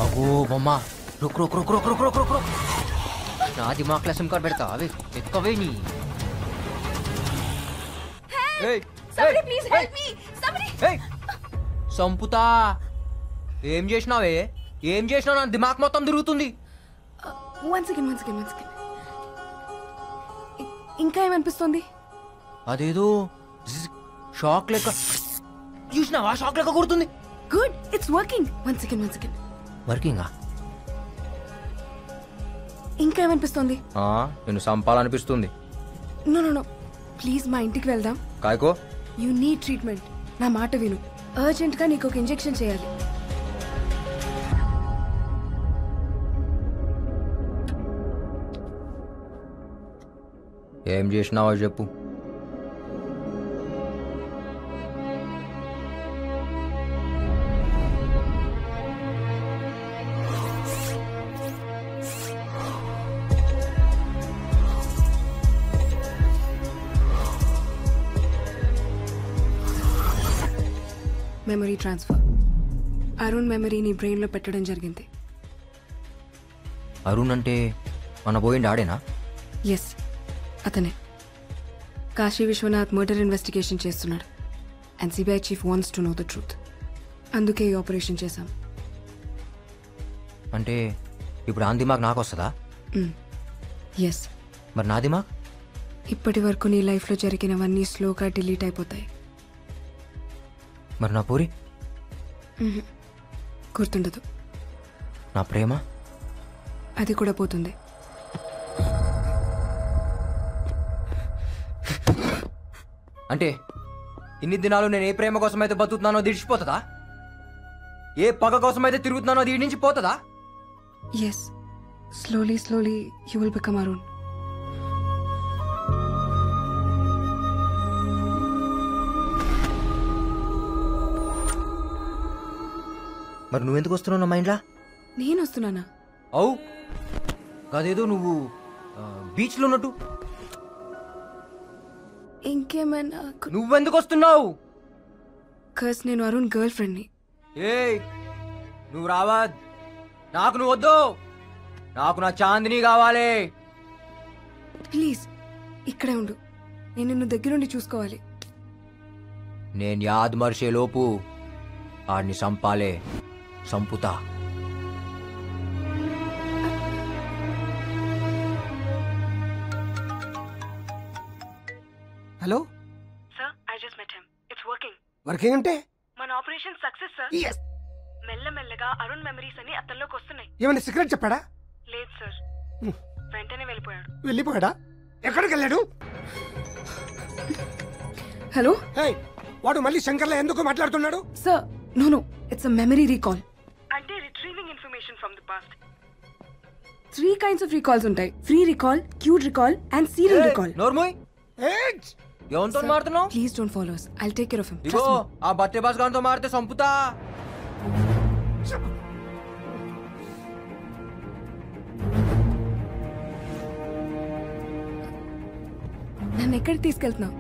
అగో బొమ్మ రుక్ రుక్ రుక్ రుక్ రుక్ రుక్ రుక్ రుక్ నా దిమాగ్ సిమ్ కార్డ్ పెడతా అవి ఎక్కవే నీ సంపుతా ఏం చేసినావే ఏం చేసినావు నా దిమాగ్ మొత్తం తిరుగుతుంది ఇంకా ఏమనిపిస్తుంది అదేదో షాక్ లెక్క చూసినావా షాక్ లెక్క కొడుతుంది good it's working one second వర్కింగా ఇంకా ఏమనిపిస్తుంది నేను సంపాలనిపిస్తుంది నో నో నో ప్లీజ్ మా ఇంటికి వెళ్దాం కాయకో యూ నీడ్ ట్రీట్మెంట్ నా మాట విను అర్జెంట్ గా నీకు ఒక ఇంజెక్షన్ చేయాలి ఏం చేసినావో చెప్పు మెమరీ ట్రాన్స్ఫర్ అరుణ్ మెమరీ నీ బ్రెయిన్ లో పెట్టడం జరిగింది అరుణ్ అంటే మన పోయిండి ఆడేనా ఎస్ అతనే కాశీ విశ్వనాథ్ మర్డర్ ఇన్వెస్టిగేషన్ చేస్తున్నాడు and CBI chief wants to know the truth అందుకే ఈ ఆపరేషన్ చేశాం అంటే ఇప్పుడు ఆ దిమాగ్ నాకు వస్తుందా ఎస్ మరి నా దిమాగ్ ఇప్పటి వరకు నీ లైఫ్లో జరిగినవన్నీ స్లోగా డిలీట్ అయిపోతాయి మరి నా పూరి గుర్తుండదు నా ప్రేమ అది కూడా పోతుంది అంటే ఇన్ని దినాలు నేను ఏ ప్రేమ కోసం అయితే బతుకుతున్నానో దిడిచిపోతుందా ఏ పగ కోసం అయితే తిరుగుతున్నానో దీని నుంచి పోతుందా yes slowly you will become Arun మరి నువ్వెందుకు వస్తున్నావు నా మైండ్లా నేను వస్తున్నానా అవు కాదేదో నువ్వు బీచ్లో ఉన్నట్టు ఇంకేమైనా నువ్వెందుకు వస్తున్నావు కస్ నేను అరుణ్ గర్ల్ ఫ్రెండ్ని ఏయ్ నువ్వు రావా నాకు నువ్వు వద్దు నాకు నా చాందిని కావాలి ప్లీజ్ ఇక్కడే ఉండు నేను నిన్ను దగ్గరుండి చూసుకోవాలి నేను యాద్ మర్చే లోపు ఆడిని సంపాలే సంపుతా hello sir I just met him it's working అంటే మన ఆపరేషన్ సక్సెస్ సార్ ఎస్ మెల్లమెల్లగా అరుణ్ మెమరీస్ అని అతనిలోకి వస్తున్నాయి ఏమైనా సీక్రెట్ చెప్పాడా లేదు సార్ వెంటనే వెళ్ళిపోయాడా ఎక్కడికి వెళ్ళాడు హలో హే వాడు మళ్ళీ శంకర్లా ఎందుకు మాట్లాడుతున్నాడు sir no it's a memory recall అంటే retrieving information from the past 3 kinds of recalls ఉంటాయి free recall cued recall and serial recall నోర్మోయ్ ఏజ్ ఎవరితో మారుతున్నావు please don't follow us I'll take care of him ఇగో ఆ బట్టే బాస్ గారితో మారితే సంపుతా నన్ను ఎక్కడికి తీసుకెళ్తున్నావు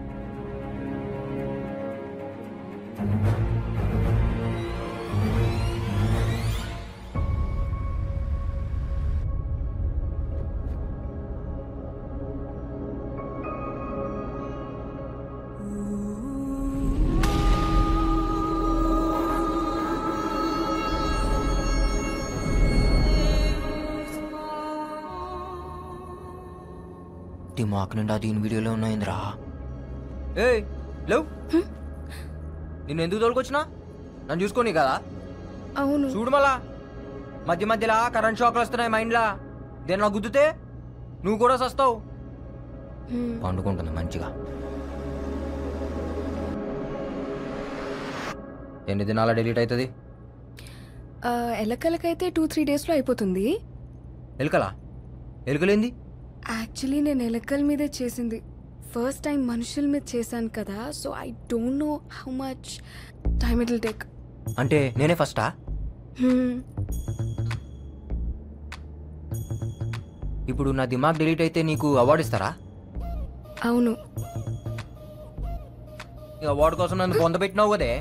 దిమాక్ నిండా దీని వీడియోలో ఉన్నాయిందిరా ఏయ్ లేవు నిన్ను ఎందుకు తోలుకొచ్చినా నన్ను చూసుకోని కదా అవును చూడు మళ్ళా మధ్య మధ్యలో కరెంట్ షాక్లు వస్తున్నాయి మైండ్లా దేని నాకు గుద్దుతే నువ్వు కూడా సస్తావు పండుకుంటుంది మంచిగా ఎన్ని దినాల డిలీట్ అవుతుంది ఎలకలకైతే 2-3 డేస్లో అయిపోతుంది ఎలుకలా ఎలుకలేంది యాక్చువల్లీ నేను ఎలకల మీదే చేసింది ఫస్ట్ టైం మనుషుల మీద చేశాను కదా so I don't know how much time it will take అంటే నేనే ఫస్టా ఇప్పుడు నా దిమాగ్ డిలీట్ అయితే నీకు అవార్డు ఇస్తారా అవును ఈ అవార్డు కోసం నన్ను పొందబెట్టినావు కదే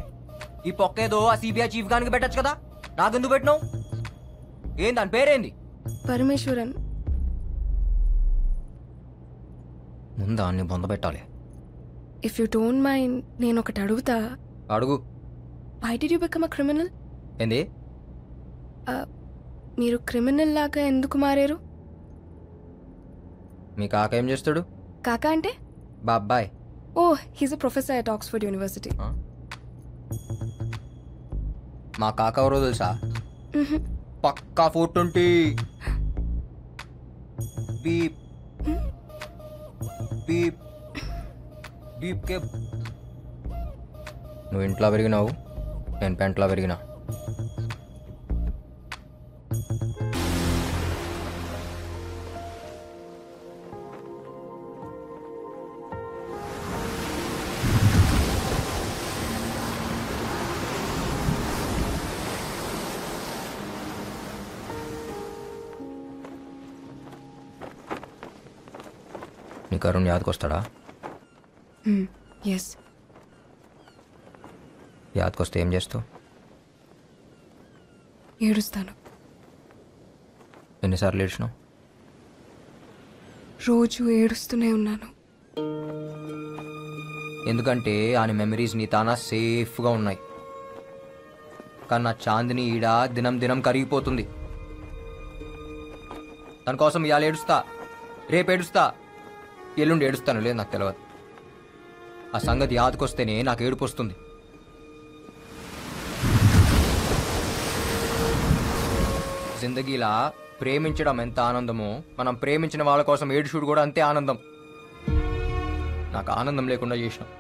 ఈ పొక్కేదో ఆ సిబిఐ చీఫ్ గానికి పెట్టచ్చు కదా నాకెందుకు పెట్టినావు ఏం దాని పేరేంది? పరమేశ్వరన్. ముందా అన్ని బొంద పెట్టాలి. ఇఫ్ యూ డోంట్ మైండ్ నేను ఒకటి అడుగుతా. అడుగు. Why did you become a criminal? ఏంది? మీరు క్రిమినల్ లాగా ఎందుకు మారారు? మీ కాక ఏం చేస్తాడు? కాకా అంటే? బాబాయ్. Oh, he's a professor at Oxford University. మా కాక ఎవరో తెలుసా? పక్కా 420. Beep beep beep K. నువ్వు ఇంట్లో పెరిగినావు, నేను పెంట్లో పెరిగినా. నీకు అరుణ్ యాదకొస్తాడా? ఎస్. యాదకొస్తే ఏం చేస్తావు? ఏడుస్తాను. ఎన్నిసార్లు ఏడ్చినావు? రోజు ఏడుస్తూనే ఉన్నాను. ఎందుకంటే ఆయన మెమరీస్ నీ తానా సేఫ్గా ఉన్నాయి. కానీ నా చాందిని ఈడ దినం దినం కరిగిపోతుంది. దాని కోసం ఇవాళ ఏడుస్తా, రేపు ఏడుస్తా, ఎల్లుండి ఏడుస్తాను, లేదు నాకు తెలియదు. ఆ సంగతి యాదకొస్తేనే నాకు ఏడుపు వస్తుంది. జిందగీలా ప్రేమించడం ఎంత ఆనందమో, మనం ప్రేమించిన వాళ్ళ కోసం ఏడుచుడు కూడా అంతే ఆనందం. నాకు ఆనందం లేకుండా చేసినాం.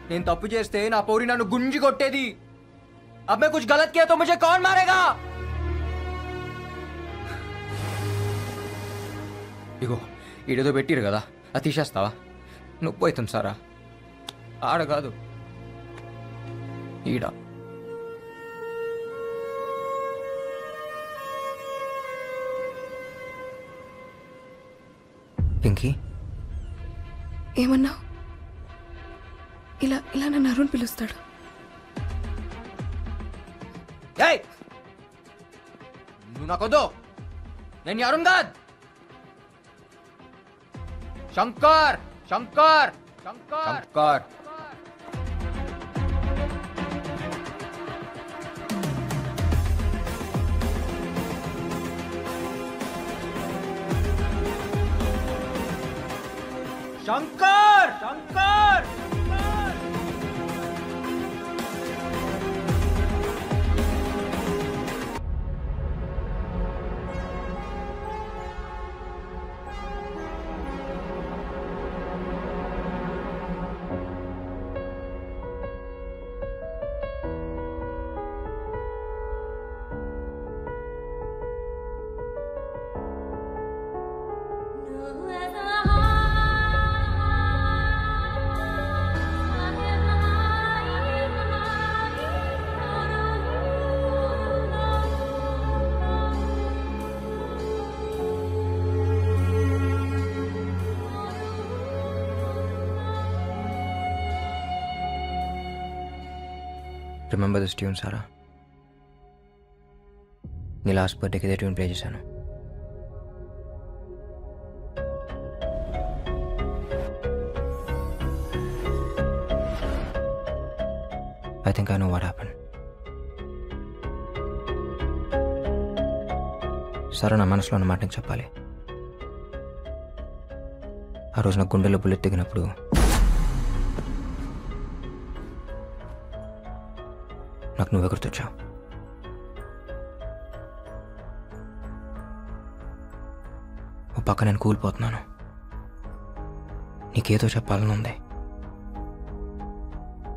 నేను తప్పు చేస్తే నా పౌరి నన్ను గుంజి కొట్టేది. अब मैं कुछ गलत किया तो मुझे कौन मारेगा? ఇగో ఈడేదో పెట్టిరు కదా, అది తీసేస్తావా? నొప్పి అవుతుంది సారా. ఆడ కాదు, ఈడ. పింకీ, ఏమన్నావు? ఇలా ఇలా నన్ను అరుణ్ పిలుస్తాడు. ఏయ్, నువ్వు నాకొద్దు. నేను అరుణ్ కాదు, Shankar. Shankar Shankar Shankar Shankar. Remember this tune సారా? నీ లాస్ట్ బర్త్డేకి ఇదే ట్యూన్ ప్లే చేశాను. I think I know what happen. సరే, నా మనసులో ఉన్న మాట నీకు చెప్పాలి. ఆ రోజు నా గుండెలో బుల్లెట్ దిగినప్పుడు నాకు నువ్వే గుర్తొచ్చావు. ఓ పక్క నేను కూలిపోతున్నాను, నీకేదో చెప్పాలని ఉంది,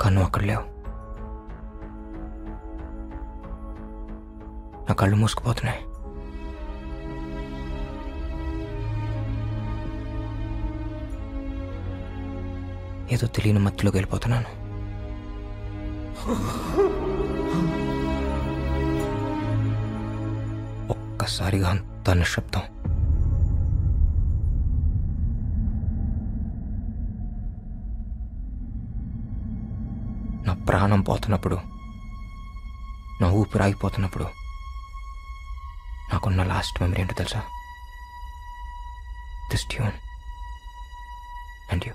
కానీ నువ్వు అక్కడ లేవు. నా కళ్ళు మూసుకుపోతున్నాయి. ఏదో తెలియని మత్తులోకి వెళ్ళిపోతున్నాను. ఒక్కసారిగా అంత నిశ్శబ్దం. నా ప్రాణం పోతున్నప్పుడు, నా ఊపిరి ఆగిపోతున్నప్పుడు నాకున్న లాస్ట్ మెమరీ ఏంటో తెలుసా? This tune and you.